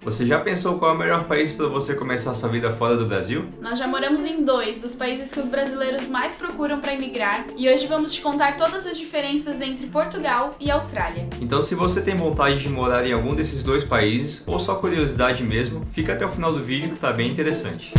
Você já pensou qual é o melhor país para você começar sua vida fora do Brasil? Nós já moramos em 2 dos países que os brasileiros mais procuram para emigrar e hoje vamos te contar todas as diferenças entre Portugal e Austrália. Então, se você tem vontade de morar em algum desses dois países ou só curiosidade mesmo, fica até o final do vídeo que tá bem interessante.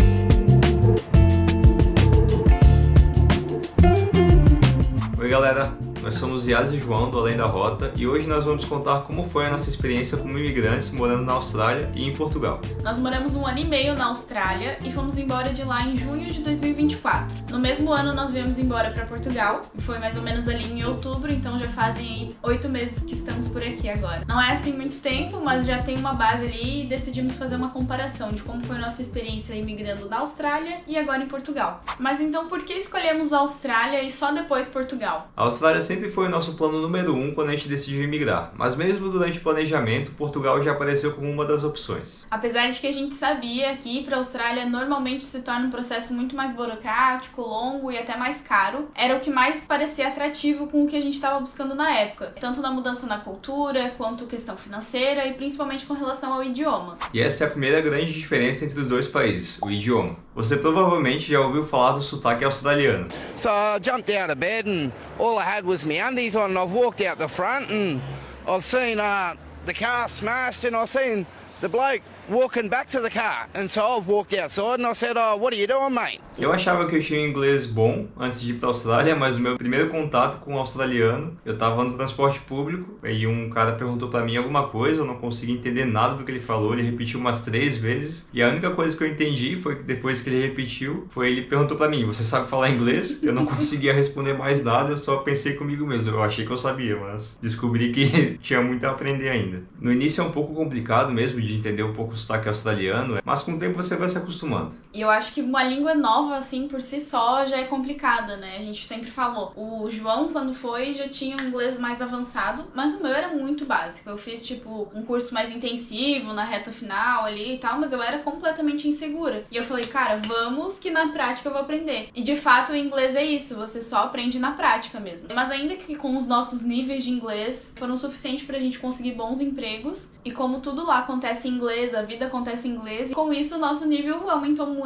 Oi galera, nós somos Yas e João do Além da Rota e hoje nós vamos contar como foi a nossa experiência como imigrantes morando na Austrália e em Portugal. Nós moramos 1 ano e meio na Austrália e fomos embora de lá em junho de 2024. No mesmo ano nós viemos embora para Portugal, e foi mais ou menos ali em outubro, então já fazem aí 8 meses que estamos por aqui agora. Não é assim muito tempo, mas já tem uma base ali e decidimos fazer uma comparação de como foi a nossa experiência imigrando na Austrália e agora em Portugal. Mas então por que escolhemos a Austrália e só depois Portugal? A Austrália sempre foi o nosso plano número 1 quando a gente decidiu emigrar, mas mesmo durante o planejamento, Portugal já apareceu como uma das opções. Apesar de que a gente sabia que ir para a Austrália normalmente se torna um processo muito mais burocrático, longo e até mais caro, era o que mais parecia atrativo com o que a gente estava buscando na época, tanto na mudança na cultura, quanto questão financeira e principalmente com relação ao idioma. E essa é a primeira grande diferença entre os dois países, o idioma. Você provavelmente já ouviu falar do sotaque australiano. So I jumped out of bed and all I had was my undies on and I walked out the front and I've seen the car smashed and I've seen the bloke walking back to the car. And so I've walked outside and I said, "Oh, what are you doing, mate?" Eu achava que eu tinha um inglês bom antes de ir para a Austrália, mas no meu primeiro contato com o australiano, eu estava no transporte público e um cara perguntou para mim alguma coisa, eu não consegui entender nada do que ele falou, ele repetiu umas 3 vezes e a única coisa que eu entendi foi que depois que ele repetiu, ele perguntou para mim, você sabe falar inglês? Eu não conseguia responder mais nada, eu só pensei comigo mesmo, eu achei que eu sabia, mas descobri que tinha muito a aprender ainda. No início é um pouco complicado mesmo de entender um pouco o sotaque australiano, mas com o tempo você vai se acostumando. E eu acho que uma língua nova, assim, por si só, já é complicada, né? A gente sempre falou. O João, quando foi, já tinha um inglês mais avançado, mas o meu era muito básico. Eu fiz, um curso mais intensivo na reta final ali e tal, mas eu era completamente insegura. E eu falei, cara, vamos que na prática eu vou aprender. E de fato o inglês é isso, você só aprende na prática mesmo. Mas ainda que com os nossos níveis de inglês foram suficientes pra gente conseguir bons empregos, e como tudo lá acontece em inglês, a vida acontece em inglês, e com isso o nosso nível aumentou muito.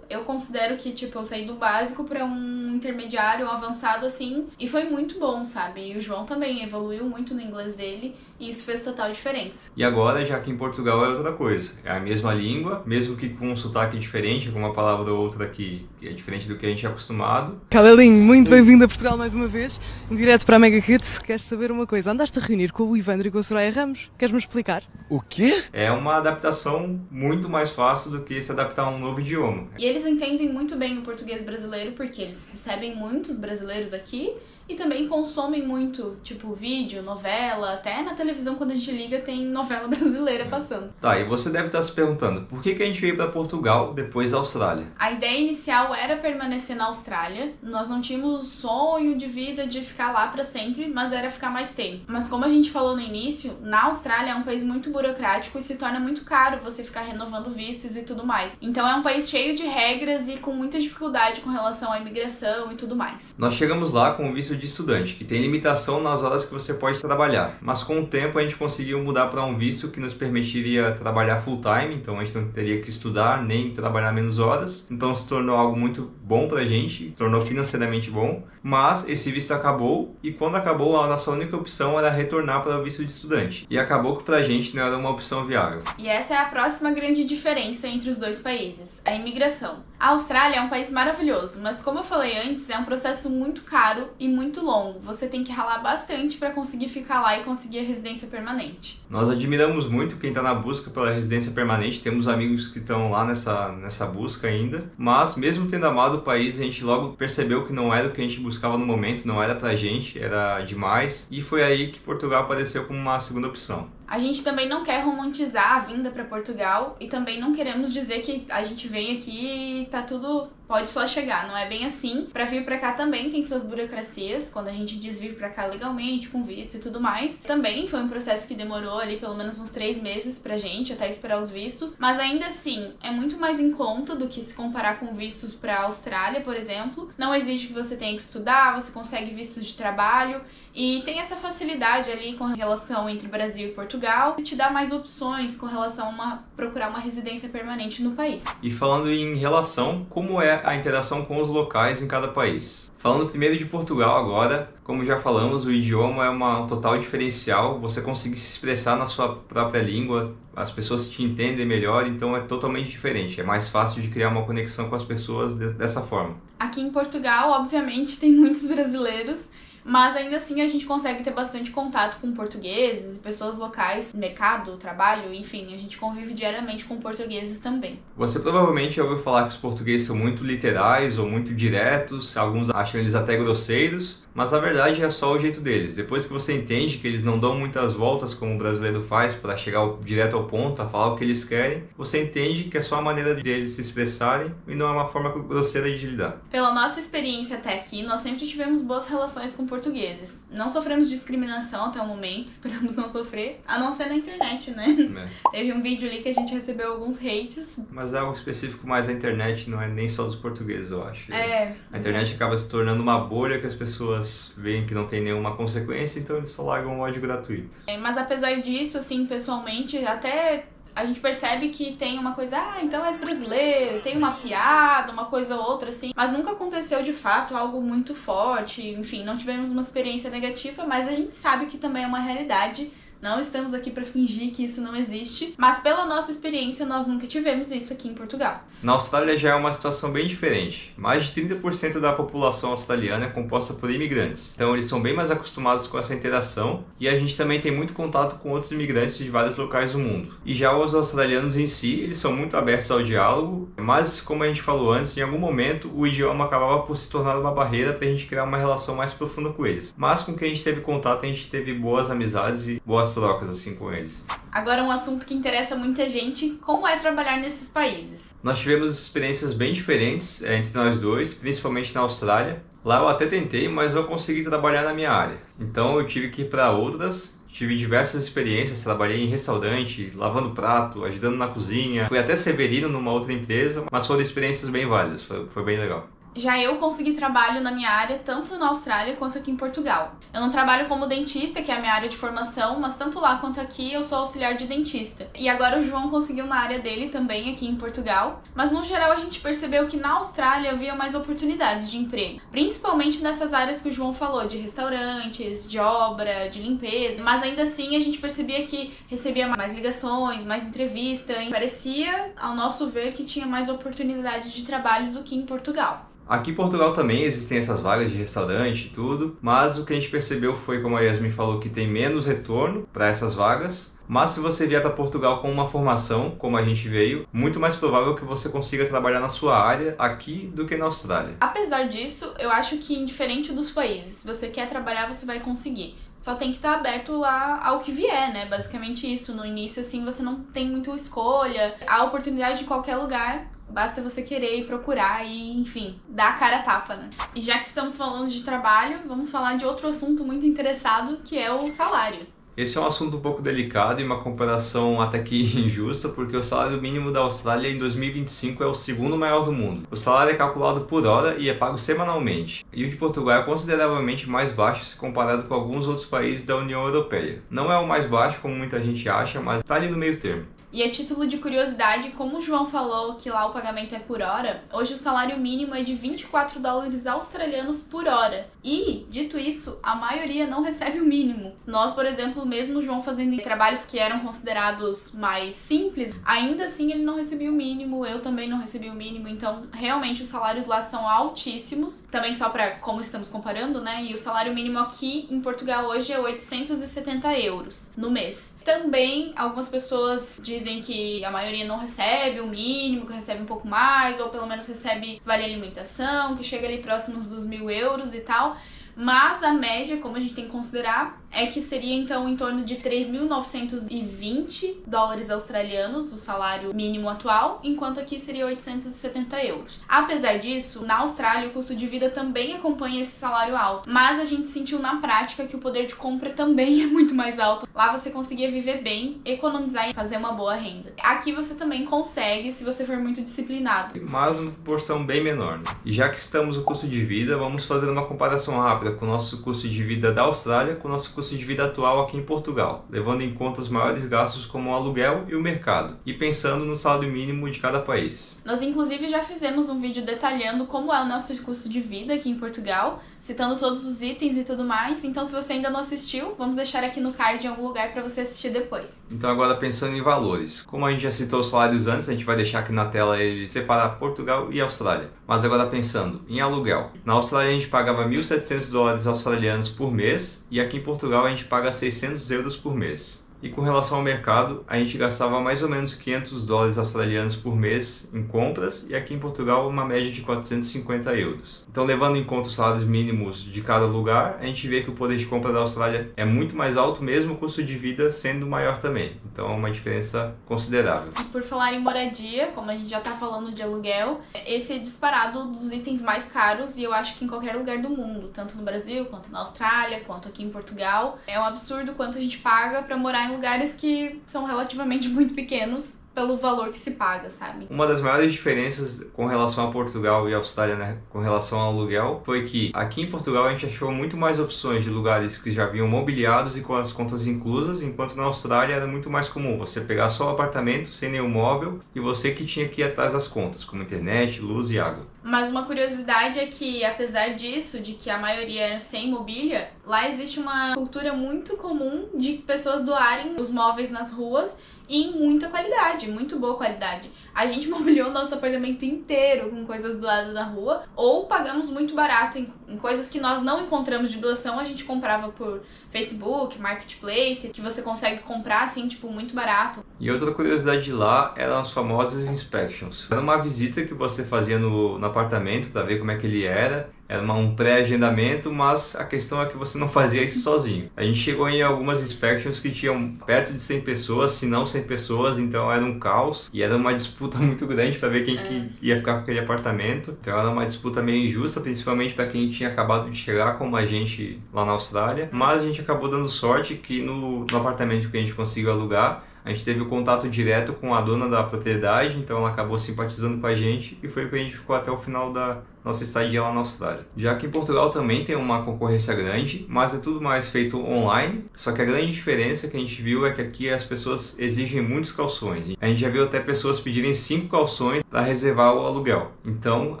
Eu considero que, eu saí do básico pra um intermediário, um avançado assim, e foi muito bom, sabe? E o João também evoluiu muito no inglês dele, e isso fez total diferença. E agora, já que em Portugal é outra coisa, é a mesma língua, mesmo que com um sotaque diferente, com uma palavra ou outra que é diferente do que a gente é acostumado. Calelinho, muito bem-vindo a Portugal mais uma vez, em direto para a Mega Hits. Queres saber uma coisa? Andaste a reunir com o Ivandro e com a Soraya Ramos? Queres-me explicar? O quê? É uma adaptação muito mais fácil do que se adaptar a um novo idioma. E eles entendem muito bem o português brasileiro porque eles recebem muitos brasileiros aqui e também consomem muito, vídeo, novela, até na televisão quando a gente liga tem novela brasileira passando. Tá, e você deve estar se perguntando, por que a gente veio para Portugal depois da Austrália? A ideia inicial era permanecer na Austrália, nós não tínhamos o sonho de vida de ficar lá para sempre, mas era ficar mais tempo. Mas como a gente falou no início, na Austrália é um país muito burocrático e se torna muito caro você ficar renovando vistos e tudo mais. Então é um país cheio de regras e com muita dificuldade com relação à imigração e tudo mais. Nós chegamos lá com o visto de estudante, que tem limitação nas horas que você pode trabalhar, mas com o tempo a gente conseguiu mudar para um visto que nos permitiria trabalhar full time, então a gente não teria que estudar nem trabalhar menos horas, então se tornou algo muito bom pra gente, se tornou financeiramente bom, mas esse visto acabou e quando acabou a nossa única opção era retornar para o visto de estudante, e acabou que pra gente não era uma opção viável. E essa é a próxima grande diferença entre os dois países, a imigração. A Austrália é um país maravilhoso, mas como eu falei antes, é um processo muito caro e muito longo. Você tem que ralar bastante para conseguir ficar lá e conseguir a residência permanente. Nós admiramos muito quem está na busca pela residência permanente, temos amigos que estão lá nessa busca ainda, mas mesmo tendo amado o país, a gente logo percebeu que não era o que a gente buscava no momento, não era pra gente, era demais, e foi aí que Portugal apareceu como uma segunda opção. A gente também não quer romantizar a vinda para Portugal e também não queremos dizer que a gente vem aqui e tá tudo pode só chegar, não é bem assim. Pra vir pra cá também tem suas burocracias, quando a gente diz vir pra cá legalmente, com visto e tudo mais. Também foi um processo que demorou ali pelo menos uns 3 meses pra gente, até esperar os vistos. Mas ainda assim, é muito mais em conta do que se comparar com vistos pra Austrália, por exemplo. Não exige que você tenha que estudar, você consegue vistos de trabalho. E tem essa facilidade ali com relação entre Brasil e Portugal, e te dá mais opções com relação a procurar uma residência permanente no país. E falando em relação, como é a interação com os locais em cada país? Falando primeiro de Portugal agora, como já falamos, o idioma é um total diferencial, você conseguir se expressar na sua própria língua, as pessoas te entendem melhor, então é totalmente diferente, é mais fácil de criar uma conexão com as pessoas dessa forma. Aqui em Portugal, obviamente, tem muitos brasileiros, mas ainda assim a gente consegue ter bastante contato com portugueses, pessoas locais, mercado, trabalho, enfim, a gente convive diariamente com portugueses também. Você provavelmente já ouviu falar que os portugueses são muito literais ou muito diretos, alguns acham eles até grosseiros, mas a verdade é só o jeito deles. Depois que você entende que eles não dão muitas voltas como o brasileiro faz para chegar direto ao ponto, a falar o que eles querem, você entende que é só a maneira deles se expressarem e não é uma forma grosseira de lidar. Pela nossa experiência até aqui, nós sempre tivemos boas relações com portugueses. Não sofremos discriminação até o momento, esperamos não sofrer, a não ser na internet, né? Teve um vídeo ali que a gente recebeu alguns hates. Mas é algo específico mais da internet, não é nem só dos portugueses, eu acho. A internet então acaba se tornando uma bolha que as pessoas veem que não tem nenhuma consequência, então eles só largam ódio gratuito. Mas apesar disso, assim, pessoalmente, até a gente percebe que tem uma coisa, então és brasileiro, tem uma piada, uma coisa ou outra, assim. Mas nunca aconteceu, de fato, algo muito forte. Enfim, não tivemos uma experiência negativa, mas a gente sabe que também é uma realidade. Não estamos aqui para fingir que isso não existe, mas pela nossa experiência nós nunca tivemos isso aqui em Portugal. Na Austrália já é uma situação bem diferente. Mais de 30% da população australiana é composta por imigrantes. Então eles são bem mais acostumados com essa interação e a gente também tem muito contato com outros imigrantes de vários locais do mundo. E já os australianos em si, eles são muito abertos ao diálogo, mas como a gente falou antes, em algum momento o idioma acabava por se tornar uma barreira para a gente criar uma relação mais profunda com eles. Mas com quem a gente teve contato, a gente teve boas amizades e boas trocas assim com eles. Agora um assunto que interessa muita gente, como é trabalhar nesses países? Nós tivemos experiências bem diferentes entre nós dois, principalmente na Austrália. Lá eu até tentei, mas eu consegui trabalhar na minha área. Então eu tive que ir para outras, tive diversas experiências, trabalhei em restaurante, lavando prato, ajudando na cozinha. Fui até severino numa outra empresa, mas foram experiências bem válidas, foi bem legal. Já eu consegui trabalho na minha área, tanto na Austrália quanto aqui em Portugal. Eu não trabalho como dentista, que é a minha área de formação, mas tanto lá quanto aqui eu sou auxiliar de dentista. E agora o João conseguiu na área dele também, aqui em Portugal. Mas no geral a gente percebeu que na Austrália havia mais oportunidades de emprego. Principalmente nessas áreas que o João falou, de restaurantes, de obra, de limpeza. Mas ainda assim a gente percebia que recebia mais ligações, mais entrevista. E parecia, ao nosso ver, que tinha mais oportunidades de trabalho do que em Portugal. Aqui em Portugal também existem essas vagas de restaurante e tudo, mas o que a gente percebeu foi, como a Yasmin falou, que tem menos retorno para essas vagas. Mas se você vier para Portugal com uma formação, como a gente veio, muito mais provável que você consiga trabalhar na sua área aqui do que na Austrália. Apesar disso, eu acho que indiferente dos países, se você quer trabalhar, você vai conseguir. Só tem que estar aberto ao que vier, né? Basicamente isso. No início, assim, você não tem muita escolha. Há oportunidade de qualquer lugar. Basta você querer e procurar e, enfim, dar a cara a tapa, né? E já que estamos falando de trabalho, vamos falar de outro assunto muito interessado, que é o salário. Esse é um assunto um pouco delicado e uma comparação até que injusta, porque o salário mínimo da Austrália em 2025 é o segundo maior do mundo. O salário é calculado por hora e é pago semanalmente. E o de Portugal é consideravelmente mais baixo se comparado com alguns outros países da União Europeia. Não é o mais baixo, como muita gente acha, mas está ali no meio termo. E a título de curiosidade, como o João falou que lá o pagamento é por hora, hoje o salário mínimo é de 24 dólares australianos por hora. E, dito isso, a maioria não recebe o mínimo. Nós, por exemplo, mesmo o João fazendo trabalhos que eram considerados mais simples, ainda assim ele não recebia o mínimo, eu também não recebi o mínimo. Então, realmente, os salários lá são altíssimos. Também só para como estamos comparando, né? E o salário mínimo aqui em Portugal hoje é 870 euros no mês. Também, algumas pessoas dizem que a maioria não recebe o mínimo, que recebe um pouco mais, ou pelo menos recebe vale alimentação, que chega ali próximos dos 1.000 euros e tal. Mas a média, como a gente tem que considerar, é que seria então em torno de 3.920 dólares australianos, o salário mínimo atual, enquanto aqui seria 870 euros. Apesar disso, na Austrália o custo de vida também acompanha esse salário alto, mas a gente sentiu na prática que o poder de compra também é muito mais alto. Lá você conseguia viver bem, economizar e fazer uma boa renda. Aqui você também consegue se você for muito disciplinado. Mas uma proporção bem menor, né? E já que estamos no custo de vida, vamos fazer uma comparação rápida com o nosso custo de vida da Austrália com o nosso custo de vida atual aqui em Portugal, levando em conta os maiores gastos como o aluguel e o mercado, e pensando no salário mínimo de cada país. Nós inclusive já fizemos um vídeo detalhando como é o nosso custo de vida aqui em Portugal, citando todos os itens e tudo mais, então se você ainda não assistiu, vamos deixar aqui no card em algum lugar para você assistir depois. Então agora pensando em valores, como a gente já citou os salários antes, a gente vai deixar aqui na tela ele separar Portugal e Austrália. Mas agora pensando em aluguel, na Austrália a gente pagava 1.700 dólares australianos por mês e aqui em Portugal a gente paga 600 euros por mês. E com relação ao mercado, a gente gastava mais ou menos 500 dólares australianos por mês em compras e aqui em Portugal uma média de 450 euros. Então, levando em conta os salários mínimos de cada lugar, a gente vê que o poder de compra da Austrália é muito mais alto, mesmo o custo de vida sendo maior também. Então, é uma diferença considerável. E por falar em moradia, como a gente já está falando de aluguel, esse é disparado dos itens mais caros e eu acho que em qualquer lugar do mundo, tanto no Brasil, quanto na Austrália, quanto aqui em Portugal. É um absurdo quanto a gente paga para morar em lugares que são relativamente muito pequenos pelo valor que se paga, sabe? Uma das maiores diferenças com relação a Portugal e Austrália, né, com relação ao aluguel, foi que aqui em Portugal a gente achou muito mais opções de lugares que já vinham mobiliados e com as contas inclusas, enquanto na Austrália era muito mais comum você pegar só o apartamento sem nenhum móvel e você que tinha que ir atrás das contas, como internet, luz e água. Mas uma curiosidade é que, apesar disso, de que a maioria era sem mobília, lá existe uma cultura muito comum de pessoas doarem os móveis nas ruas e em muita qualidade, muito boa qualidade. A gente mobiliou o nosso apartamento inteiro com coisas doadas na rua ou pagamos muito barato em coisas que nós não encontramos de doação, a gente comprava por Facebook, Marketplace, que você consegue comprar assim, tipo, muito barato. E outra curiosidade de lá eram as famosas inspections. Era uma visita que você fazia no apartamento para ver como é que ele era. Era um pré-agendamento, mas a questão é que você não fazia isso sozinho. A gente chegou em algumas inspections que tinham perto de 100 pessoas, se não 100 pessoas, então era um caos. E era uma disputa muito grande para ver quem que ia ficar com aquele apartamento. Então era uma disputa meio injusta, principalmente para quem tinha acabado de chegar como a gente lá na Austrália. Mas a gente acabou dando sorte que no apartamento que a gente conseguiu alugar, a gente teve o contato direto com a dona da propriedade, então ela acabou simpatizando com a gente e foi o que a gente ficou até o final da nossa estadia lá na Austrália. Já que em Portugal também tem uma concorrência grande, mas é tudo mais feito online, só que a grande diferença que a gente viu é que aqui as pessoas exigem muitos calções. A gente já viu até pessoas pedirem 5 calções para reservar o aluguel, então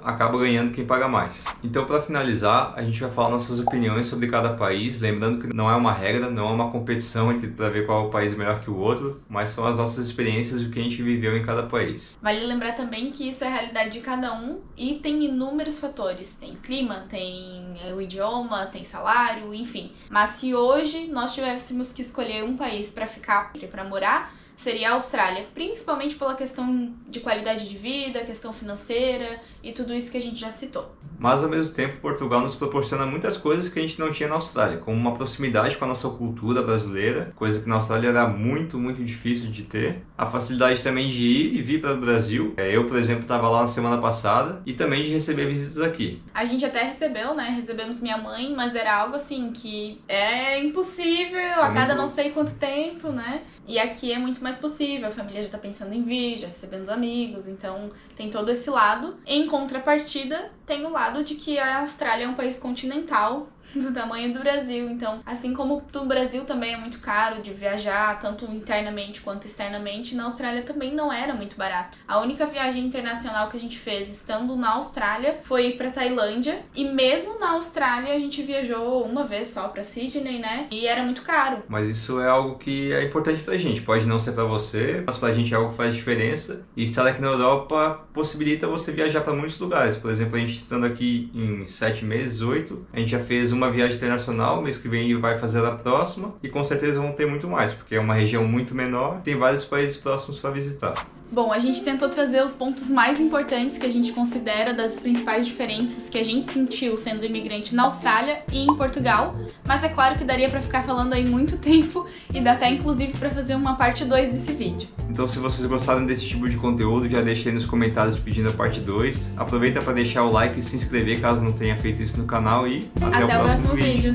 acaba ganhando quem paga mais. Então, para finalizar, a gente vai falar nossas opiniões sobre cada país, lembrando que não é uma regra, não é uma competição para ver qual é o país melhor que o outro, mas são as nossas experiências e o que a gente viveu em cada país. Vale lembrar também que isso é a realidade de cada um e tem inúmeros fatores. Tem clima, tem o idioma, tem salário, enfim. Mas se hoje nós tivéssemos que escolher um país para ficar, para morar, seria a Austrália, principalmente pela questão de qualidade de vida, questão financeira e tudo isso que a gente já citou. Mas ao mesmo tempo, Portugal nos proporciona muitas coisas que a gente não tinha na Austrália, como uma proximidade com a nossa cultura brasileira, coisa que na Austrália era muito, muito difícil de ter. A facilidade também de ir e vir para o Brasil. Eu, por exemplo, estava lá na semana passada e também de receber visitas aqui. A gente até recebeu, né? Recebemos minha mãe, mas era algo assim que é impossível a cada não sei quanto tempo, né? E aqui é muito mais possível, a família já tá pensando em vir, já recebemos amigos, então tem todo esse lado. Em contrapartida, tem o lado de que a Austrália é um país continental, do tamanho do Brasil, então assim como o Brasil também é muito caro de viajar, tanto internamente quanto externamente, na Austrália também não era muito barato. A única viagem internacional que a gente fez estando na Austrália foi para Tailândia, e mesmo na Austrália a gente viajou uma vez só para Sydney, né? E era muito caro. Mas isso é algo que é importante pra gente, pode não ser pra você, mas pra gente é algo que faz diferença, e estar aqui na Europa possibilita você viajar para muitos lugares. Por exemplo, a gente estando aqui em 7 meses, 8, a gente já fez uma viagem internacional, mês que vem vai fazer a próxima, e com certeza vão ter muito mais, porque é uma região muito menor, tem vários países próximos para visitar. Bom, a gente tentou trazer os pontos mais importantes que a gente considera das principais diferenças que a gente sentiu sendo imigrante na Austrália e em Portugal, mas é claro que daria pra ficar falando aí muito tempo e dá até inclusive pra fazer uma parte 2 desse vídeo. Então, se vocês gostaram desse tipo de conteúdo, já deixa aí nos comentários pedindo a parte 2. Aproveita para deixar o like e se inscrever caso não tenha feito isso no canal e até o próximo vídeo.